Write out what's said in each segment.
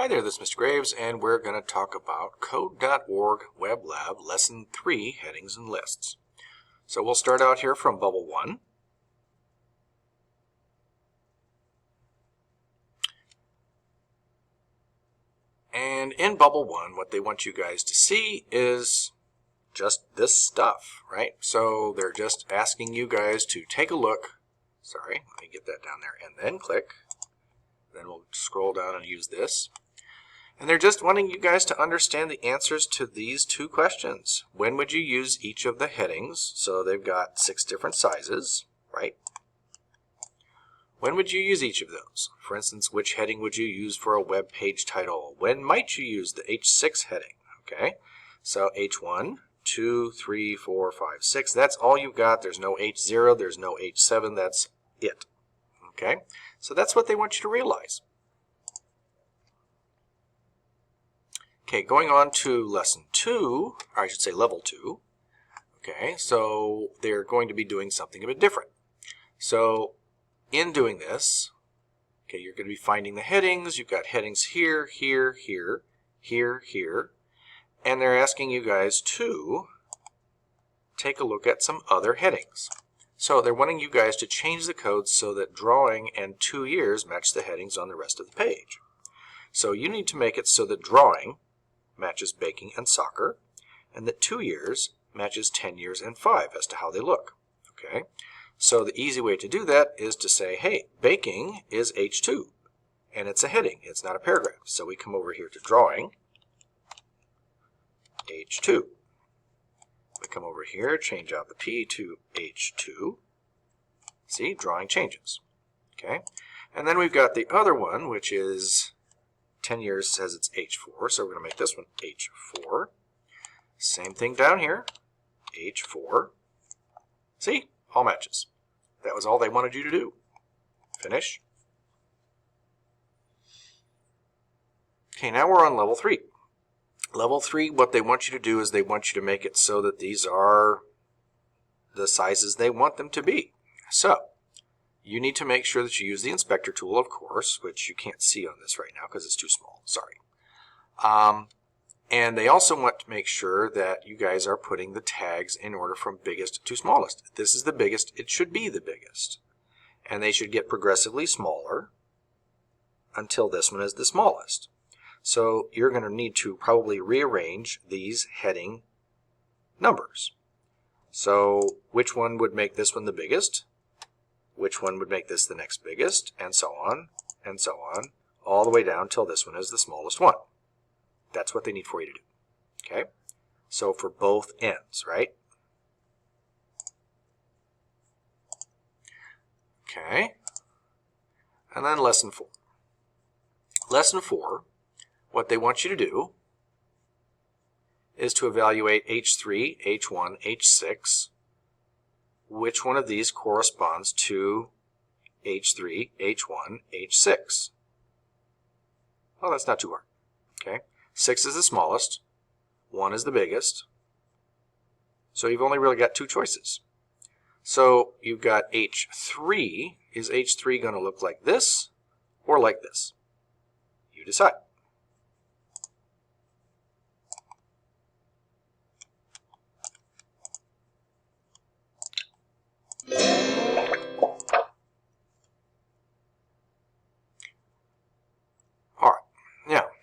Hi there, this is Mr. Graves, and we're going to talk about Code.org Web Lab Lesson 3, Headings and Lists. So we'll start out here from Bubble 1. And in Bubble 1, what they want you guys to see is just this stuff, right? So they're just asking you guys to take a look. Sorry, let me get that down there, and then click. Then we'll scroll down and use this. And they're just wanting you guys to understand the answers to these two questions. When would you use each of the headings? So they've got 6 different sizes, right? When would you use each of those? For instance, which heading would you use for a web page title? When might you use the H6 heading? Okay, so H1, 2, 3, 4, 5, 6. That's all you've got. There's no H0, there's no H7. That's it. Okay, so that's what they want you to realize. Okay, going on to lesson 2, or I should say level 2. Okay, so they're going to be doing something a bit different. So in doing this, okay, you're going to be finding the headings. You've got headings here, here, here, here, here. And they're asking you guys to take a look at some other headings. So they're wanting you guys to change the code so that drawing and 2 years match the headings on the rest of the page. So you need to make it so that drawing matches baking and soccer, and that 2 years matches 10 years and 5 as to how they look. Okay, so the easy way to do that is to say, hey, baking is H2, and it's a heading, it's not a paragraph. So we come over here to drawing, H2. We come over here, change out the P to H2. See, drawing changes. Okay, and then we've got the other one, which is 10 years says it's H4, so we're going to make this one H4. Same thing down here, H4. See, all matches. That was all they wanted you to do. Finish. Okay, now we're on level 3. Level 3, what they want you to do is they want you to make it so that these are the sizes they want them to be. So you need to make sure that you use the inspector tool, of course, which you can't see on this right now because it's too small. Sorry. And they also want to make sure that you guys are putting the tags in order from biggest to smallest. If this is the biggest, it should be the biggest. And they should get progressively smaller until this one is the smallest. So you're going to need to probably rearrange these heading numbers. So which one would make this one the biggest? Which one would make this the next biggest, and so on, all the way down till this one is the smallest one. That's what they need for you to do. Okay? So for both ends, right? Okay. And then lesson 4. Lesson 4, what they want you to do is to evaluate H3, H1, H6. Which one of these corresponds to H3, H1, H6? Well, that's not too hard. Okay, 6 is the smallest, 1 is the biggest, so you've only really got 2 choices. So you've got H3. Is H3 going to look like this or like this? You decide.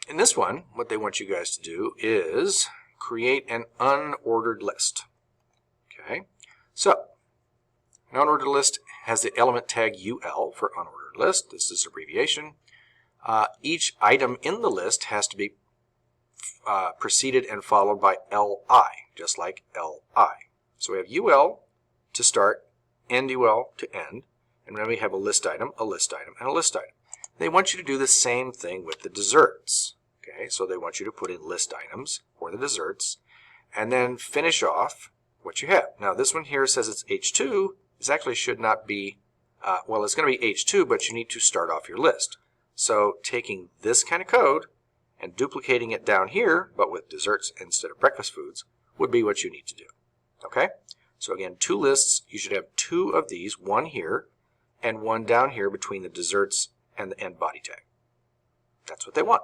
In this one, what they want you guys to do is create an unordered list. Okay, so an unordered list has the element tag UL for unordered list. This is abbreviation. Each item in the list has to be preceded and followed by LI, just like LI. So we have UL to start, and UL to end, and then we have a list item, a list item, and a list item. They want you to do the same thing with the desserts. Okay, so they want you to put in list items for the desserts and then finish off what you have. Now this one here says it's H2. This actually should not be, well, it's going to be H2, but you need to start off your list. So taking this kind of code and duplicating it down here, but with desserts instead of breakfast foods, would be what you need to do. Okay, so again, 2 lists. You should have 2 of these, 1 here and 1 down here between the desserts and the end body tag. That's what they want.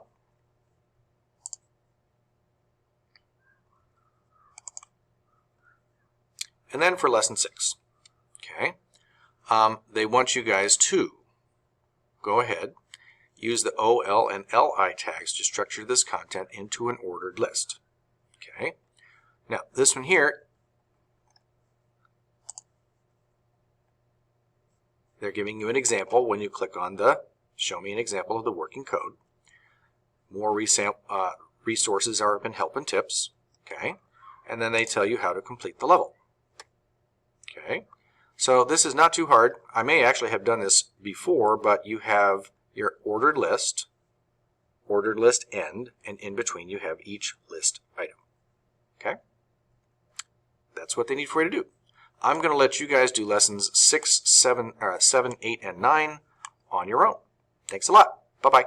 And then for lesson 6, okay, they want you guys to go ahead, use the OL and LI tags to structure this content into an ordered list. Okay. Now, this one here, they're giving you an example when you click on the show me an example of the working code. More resources are up in help and tips. Okay. And then they tell you how to complete the level. Okay. So this is not too hard. I may actually have done this before, but you have your ordered list end, and in between you have each list item. Okay? That's what they need for you to do. I'm going to let you guys do lessons 7, 8, and 9 on your own. Thanks a lot. Bye-bye.